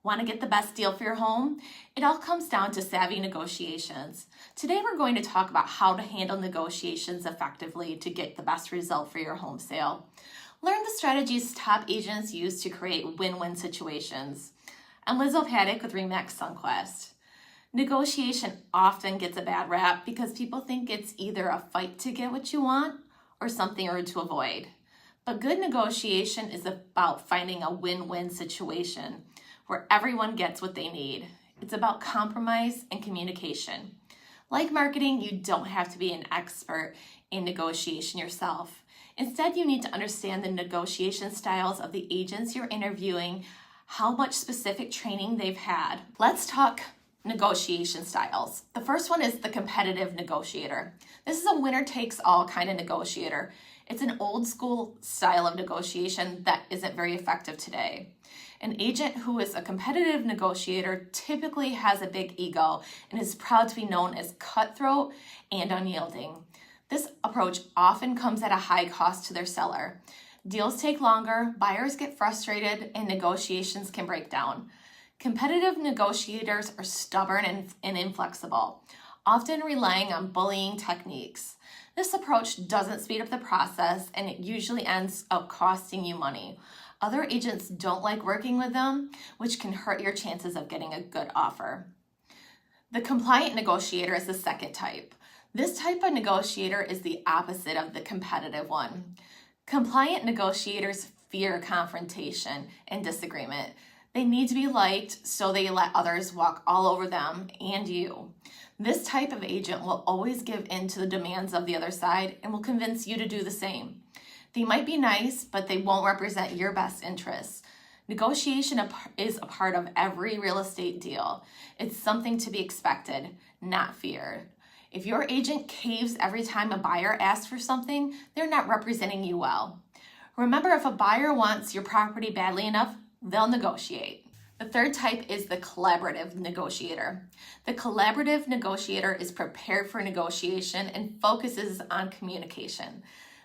Want to get the best deal for your home? It all comes down to savvy negotiations. Today we're going to talk about how to handle negotiations effectively to get the best result for your home sale. Learn the strategies top agents use to create win-win situations. I'm Liz O'Paddock with RE/MAX Sunquest. Negotiation often gets a bad rap because people think it's either a fight to get what you want or something to avoid. But good negotiation is about finding a win-win situation where everyone gets what they need. It's about compromise and communication. Like marketing, you don't have to be an expert in negotiation yourself. Instead, you need to understand the negotiation styles of the agents you're interviewing, how much specific training they've had. Let's talk negotiation styles. The first one is the competitive negotiator. This is a winner-takes-all kind of negotiator. It's an old school style of negotiation that isn't very effective today. An agent who is a competitive negotiator typically has a big ego and is proud to be known as cutthroat and unyielding. This approach often comes at a high cost to their seller. Deals take longer, buyers get frustrated, and negotiations can break down. Competitive negotiators are stubborn and inflexible, often relying on bullying techniques. This approach doesn't speed up the process, and it usually ends up costing you money. Other agents don't like working with them, which can hurt your chances of getting a good offer. The compliant negotiator is the second type. This type of negotiator is the opposite of the competitive one. Compliant negotiators fear confrontation and disagreement. They need to be liked, so they let others walk all over them and you. This type of agent will always give in to the demands of the other side and will convince you to do the same. They might be nice, but they won't represent your best interests. Negotiation is a part of every real estate deal. It's something to be expected, not feared. If your agent caves every time a buyer asks for something, they're not representing you well. Remember, if a buyer wants your property badly enough, they'll negotiate. The third type is the collaborative negotiator. The collaborative negotiator is prepared for negotiation and focuses on communication.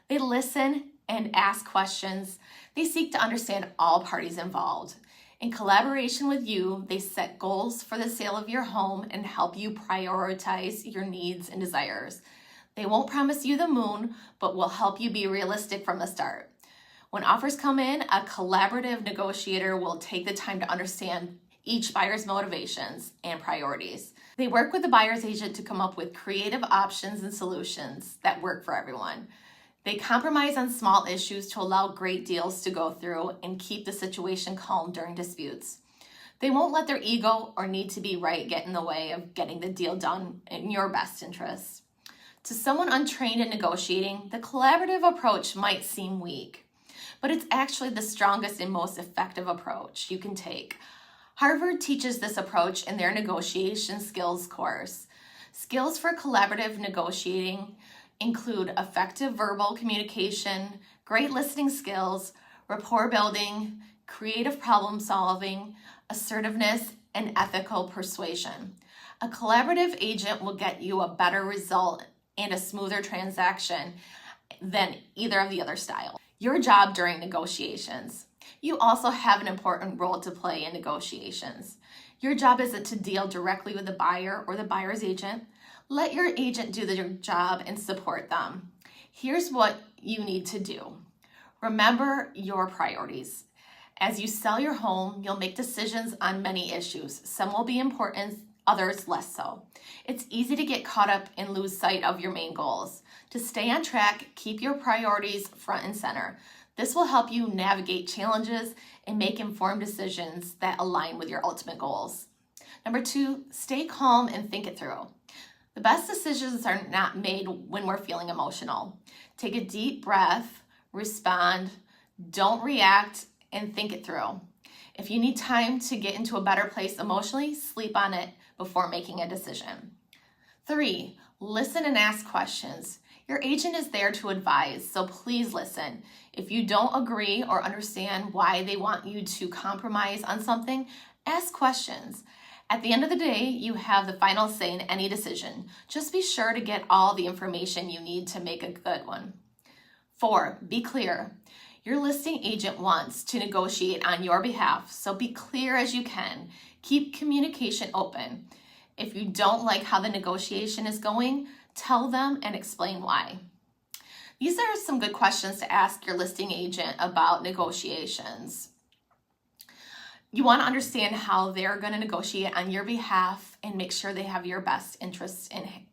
They listen and ask questions. They seek to understand all parties involved. In collaboration with you, they set goals for the sale of your home and help you prioritize your needs and desires. They won't promise you the moon, but will help you be realistic from the start. When offers come in, a collaborative negotiator will take the time to understand each buyer's motivations and priorities. They work with the buyer's agent to come up with creative options and solutions that work for everyone. They compromise on small issues to allow great deals to go through and keep the situation calm during disputes. They won't let their ego or need to be right get in the way of getting the deal done in your best interest. To someone untrained in negotiating, the collaborative approach might seem weak, but it's actually the strongest and most effective approach you can take. Harvard teaches this approach in their negotiation skills course. Skills for collaborative negotiating include effective verbal communication, great listening skills, rapport building, creative problem solving, assertiveness, and ethical persuasion. A collaborative agent will get you a better result and a smoother transaction than either of the other styles. Your job during negotiations. You also have an important role to play in negotiations. Your job isn't to deal directly with the buyer or the buyer's agent. Let your agent do their job and support them. Here's what you need to do. Remember your priorities. As you sell your home, you'll make decisions on many issues. Some will be important, others less so. It's easy to get caught up and lose sight of your main goals. To stay on track, keep your priorities front and center. This will help you navigate challenges and make informed decisions that align with your ultimate goals. Number 2, stay calm and think it through. The best decisions are not made when we're feeling emotional. Take a deep breath, respond, don't react, and think it through. If you need time to get into a better place emotionally, sleep on it before making a decision. 3, listen and ask questions. Your agent is there to advise, so please listen. If you don't agree or understand why they want you to compromise on something, ask questions. At the end of the day, you have the final say in any decision. Just be sure to get all the information you need to make a good one. 4, be clear. Your listing agent wants to negotiate on your behalf, so be clear as you can. Keep communication open. If you don't like how the negotiation is going, tell them and explain why. These are some good questions to ask your listing agent about negotiations. You want to understand how they're going to negotiate on your behalf and make sure they have your best interests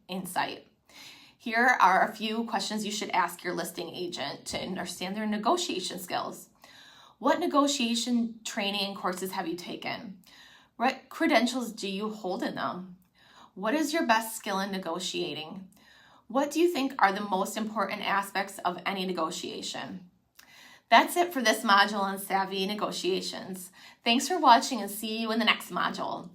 in sight. Here are a few questions you should ask your listing agent to understand their negotiation skills. What negotiation training and courses have you taken? What credentials do you hold in them? What is your best skill in negotiating? What do you think are the most important aspects of any negotiation? That's it for this module on savvy negotiations. Thanks for watching and see you in the next module.